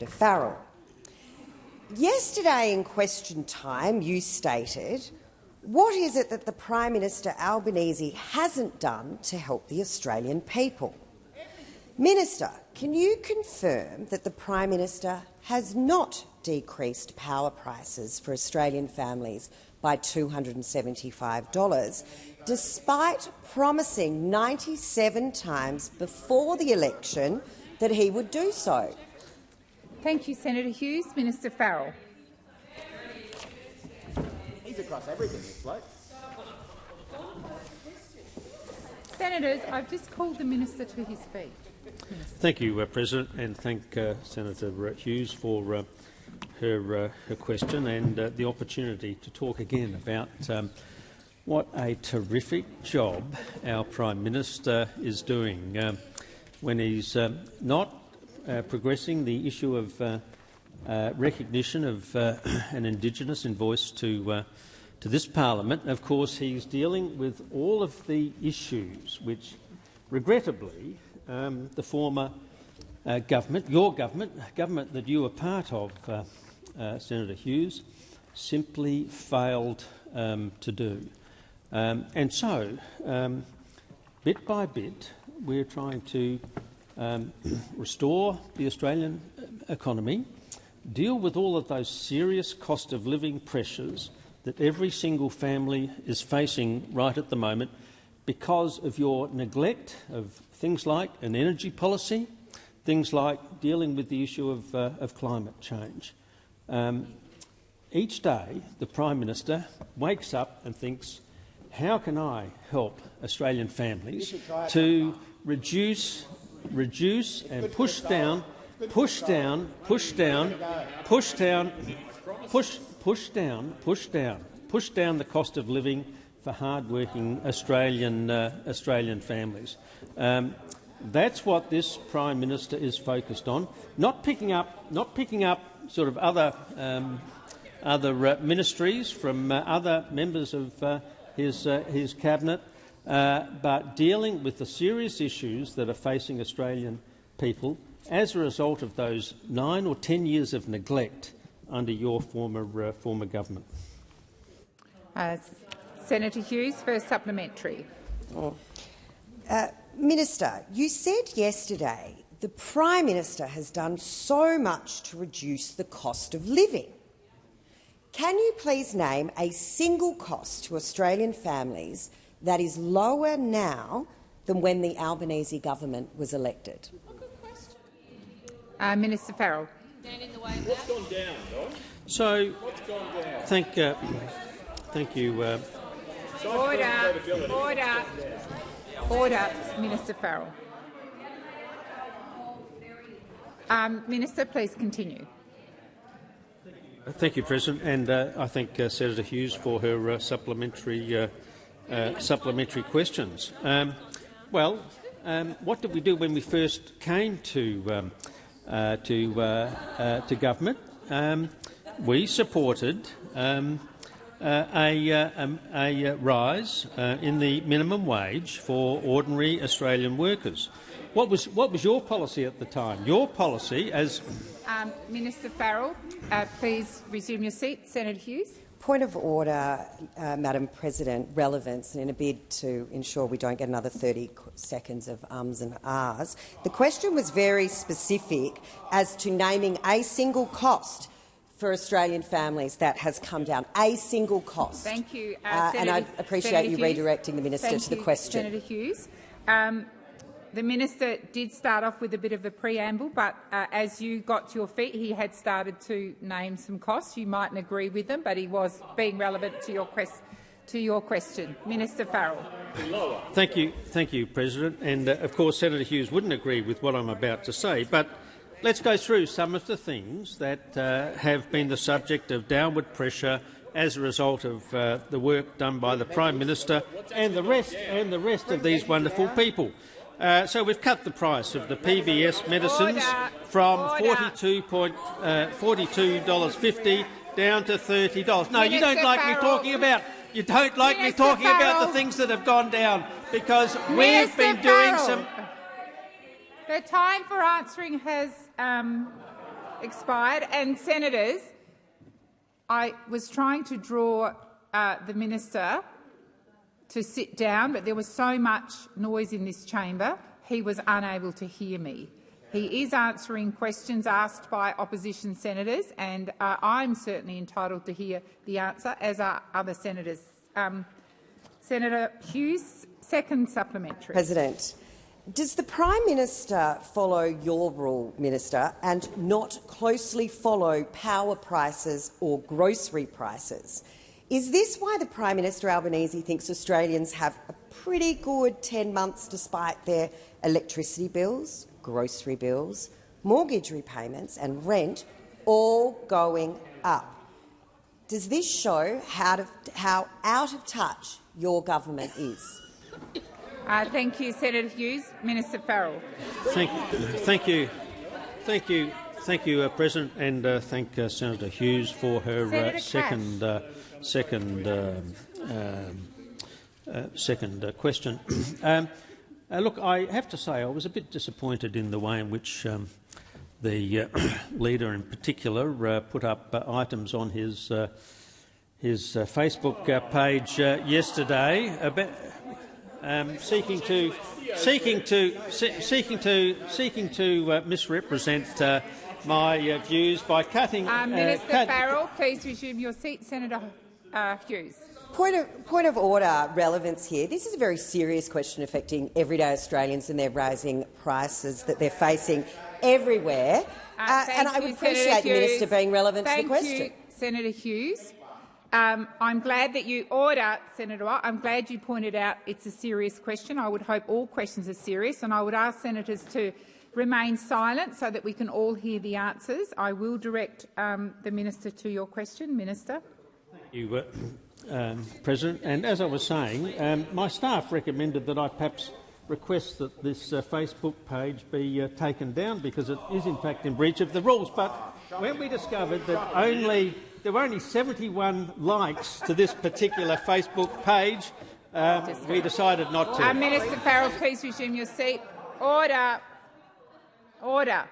Farrell. Yesterday in question time you stated, what is it that the Prime Minister Albanese hasn't done to help the Australian people? Minister, can you confirm that the Prime Minister has not decreased power prices for Australian families by $275, despite promising 97 times before the election that he would do so? Thank you, Senator Hughes. Minister Farrell. He's across everything, this bloke. Senators, I've just called the minister to his feet. Thank you, President, and thank Senator Hughes for her question and the opportunity to talk again about what a terrific job our Prime Minister is doing when he's not progressing the issue of recognition of an Indigenous voice to this parliament. Of course, he's dealing with all of the issues which, regrettably, the former government, your government that you were part of, Senator Hughes, simply failed to do. And so, bit by bit, we're trying to restore the Australian economy, deal with all of those serious cost of living pressures that every single family is facing right at the moment because of your neglect of things like an energy policy, things like dealing with the issue of climate change. Each day the Prime Minister wakes up and thinks, how can I help Australian families to reduce and push down the cost of living for hard-working Australian families. That's what this Prime Minister is focused on. Not picking up sort of other ministries from other members of his cabinet, but dealing with the serious issues that are facing Australian people as a result of those 9 or 10 years of neglect under your former government. Senator Hughes for a supplementary. Minister, you said yesterday the Prime Minister has done so much to reduce the cost of living. Can you please name a single cost to Australian families that is lower now than when the Albanese government was elected? Minister Farrell. What's gone down, Don? So, What's gone down? thank you. Order, Minister Farrell. Minister, please continue. Thank you, President, and I thank Senator Hughes for her supplementary questions. What did we do when we first came to government? We supported a rise in the minimum wage for ordinary Australian workers. What was your policy at the time? Your policy, as Minister Farrell, please resume your seat. Senator Hughes. Point of order, Madam President, relevance, and in a bid to ensure we don't get another 30 seconds of ums and ahs. The question was very specific as to naming a single cost for Australian families that has come down. A single cost. Thank you, and I appreciate you redirecting the minister to the question. Senator Hughes. The minister did start off with a bit of a preamble, but as you got to your feet, he had started to name some costs. You mightn't agree with them, but he was being relevant to your question. Minister Farrell. Thank you, President. And of course, Senator Hughes wouldn't agree with what I'm about to say, but let's go through some of the things that have been the subject of downward pressure as a result of the work done by the Prime Minister and the rest of these wonderful people. So we've cut the price of the PBS medicines from $42.50 down to $30. No, you don't like me talking about. You don't like me talking about the things that have gone down because we've been doing some. The time for answering has expired. And senators, I was trying to draw the minister to sit down, but there was so much noise in this chamber, he was unable to hear me. He is answering questions asked by opposition senators, and I'm certainly entitled to hear the answer, as are other senators. Senator Hughes, second supplementary. President, does the Prime Minister follow your rule, Minister, and not closely follow power prices or grocery prices? Is this why the Prime Minister Albanese thinks Australians have a pretty good 10 months despite their electricity bills, grocery bills, mortgage repayments and rent all going up? Does this show how out of touch your government is? Thank you, Senator Hughes. Minister Farrell. Thank you, President, and thank Senator Hughes for her second question. Look, I have to say I was a bit disappointed in the way in which the leader in particular put up items on his Facebook page yesterday about seeking to misrepresent my views by cutting. Minister Farrell, please resume your seat. Senator Hughes. Point of order relevance here. This is a very serious question affecting everyday Australians, and they're raising prices that they're facing everywhere. And I would appreciate the minister being relevant to the question. Thank you, Senator Hughes. I'm glad that you Senator Watt, I'm glad you pointed out it's a serious question. I would hope all questions are serious, and I would ask senators to remain silent so that we can all hear the answers. I will direct the minister to your question. Minister. Thank you, President. And as I was saying, my staff recommended that I perhaps request that this Facebook page be taken down because it is in fact in breach of the rules. But when we discovered that there were only 71 likes to this particular Facebook page, we decided not to. Minister Farrell, please resume your seat. Order. Order.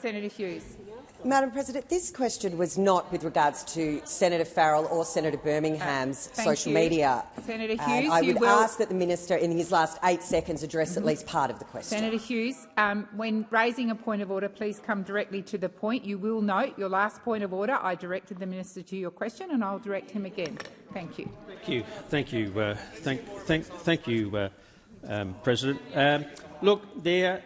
Senator Hughes. Madam President, this question was not with regards to Senator Farrell or Senator Birmingham's social media. Senator Hughes, I would ask that the minister, in his last 8 seconds, address at least part of the question. Senator Hughes, when raising a point of order, please come directly to the point. You will note your last point of order. I directed the minister to your question, and I'll direct him again. Thank you. Thank you, President. Look, there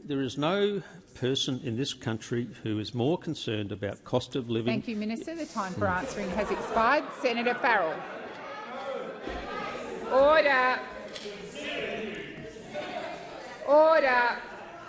is no person in this country who is more concerned about cost of living. Thank you, Minister. The time for answering has expired. Senator Farrell. Order. Order.